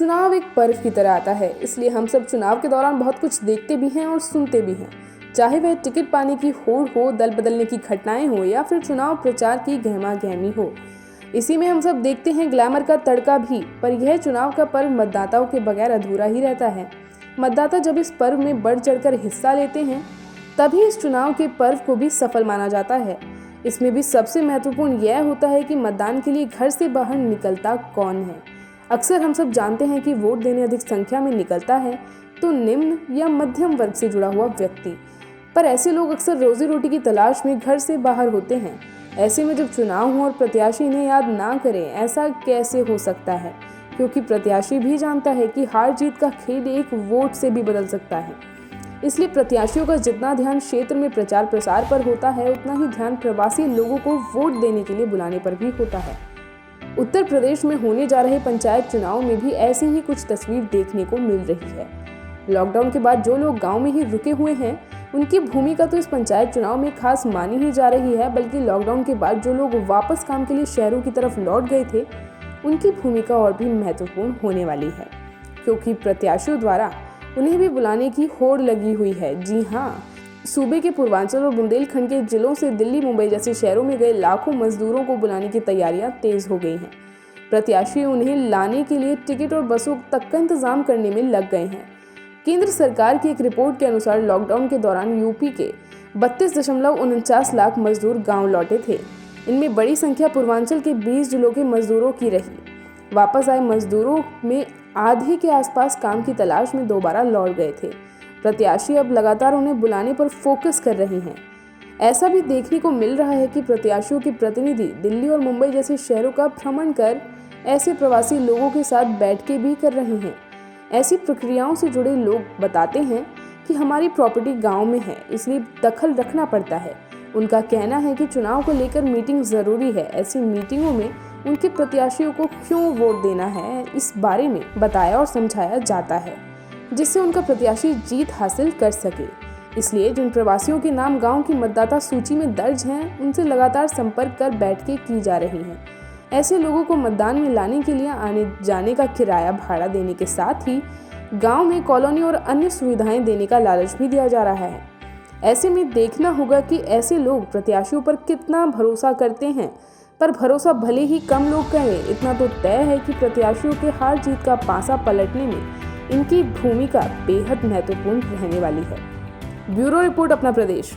चुनाव एक पर्व की तरह आता है, इसलिए हम सब चुनाव के दौरान बहुत कुछ देखते भी हैं और सुनते भी हैं। चाहे वह टिकट पाने की होड़ हो, दल बदलने की घटनाएं हो या फिर चुनाव प्रचार की गहमा गहमी हो, इसी में हम सब देखते हैं ग्लैमर का तड़का भी। पर यह चुनाव का पर्व मतदाताओं के बगैर अधूरा ही रहता है। मतदाता जब इस पर्व में बढ़ चढ़कर हिस्सा लेते हैं, तभी इस चुनाव के पर्व को भी सफल माना जाता है। इसमें भी सबसे महत्वपूर्ण यह होता है कि मतदान के लिए घर से बाहर निकलता कौन है। अक्सर हम सब जानते हैं कि वोट देने अधिक संख्या में निकलता है तो निम्न या मध्यम वर्ग से जुड़ा हुआ व्यक्ति, पर ऐसे लोग अक्सर रोजी रोटी की तलाश में घर से बाहर होते हैं। ऐसे में जब चुनाव हो और प्रत्याशी इन्हें याद ना करें, ऐसा कैसे हो सकता है? क्योंकि प्रत्याशी भी जानता है कि हार जीत का खेल एक वोट से भी बदल सकता है। इसलिए प्रत्याशियों का जितना ध्यान क्षेत्र में प्रचार प्रसार पर होता है, उतना ही ध्यान प्रवासी लोगों को वोट देने के लिए बुलाने पर भी होता है। उत्तर प्रदेश में होने जा रहे पंचायत चुनाव में भी ऐसी ही कुछ तस्वीर देखने को मिल रही है। लॉकडाउन के बाद जो लोग गांव में ही रुके हुए हैं, उनकी भूमिका तो इस पंचायत चुनाव में खास मानी ही जा रही है, बल्कि लॉकडाउन के बाद जो लोग वापस काम के लिए शहरों की तरफ लौट गए थे, उनकी भूमिका और भी महत्वपूर्ण होने वाली है, क्योंकि प्रत्याशियों द्वारा उन्हें भी बुलाने की होड़ लगी हुई है। जी हाँ, सूबे के पूर्वांचल और बुंदेलखंड के जिलों से दिल्ली, मुंबई जैसे शहरों में गए लाखों मजदूरों को बुलाने की तैयारियां तेज हो गई हैं। प्रत्याशी उन्हें लाने के लिए टिकट और बसों तक का इंतजाम करने में लग गए हैं। केंद्र सरकार की एक रिपोर्ट के अनुसार लॉकडाउन के दौरान यूपी के 32.49 लाख मजदूर गाँव लौटे थे। इनमें बड़ी संख्या पूर्वांचल के 20 जिलों के मजदूरों की रही। वापस आए मजदूरों में आधे के आसपास काम की तलाश में दोबारा लौट गए थे। प्रत्याशी अब लगातार उन्हें बुलाने पर फोकस कर रही हैं। ऐसा भी देखने को मिल रहा है कि प्रत्याशियों के प्रतिनिधि दिल्ली और मुंबई जैसे शहरों का भ्रमण कर ऐसे प्रवासी लोगों के साथ बैठ के भी कर रहे हैं। ऐसी प्रक्रियाओं से जुड़े लोग बताते हैं कि हमारी प्रॉपर्टी गांव में है, इसलिए दखल रखना पड़ता है। उनका कहना है कि चुनाव को लेकर मीटिंग जरूरी है। ऐसी मीटिंगों में उनके प्रत्याशियों को क्यों वोट देना है, इस बारे में बताया और समझाया जाता है, जिससे उनका प्रत्याशी जीत हासिल कर सके। इसलिए जिन प्रवासियों के नाम गांव की मतदाता सूची में दर्ज हैं, उनसे लगातार संपर्क कर बैठकें की जा रही हैं। ऐसे लोगों को मतदान में लाने के लिए आने जाने का किराया भाड़ा देने के साथ ही गांव में कॉलोनी और अन्य सुविधाएं देने का लालच भी दिया जा रहा है। ऐसे में देखना होगा कि ऐसे लोग प्रत्याशियों पर कितना भरोसा करते हैं। पर भरोसा भले ही कम लोग करें, इतना तो तय है कि प्रत्याशियों के हार जीत का पासा पलटने में इनकी भूमिका बेहद महत्वपूर्ण रहने वाली है। ब्यूरो रिपोर्ट, अपना प्रदेश।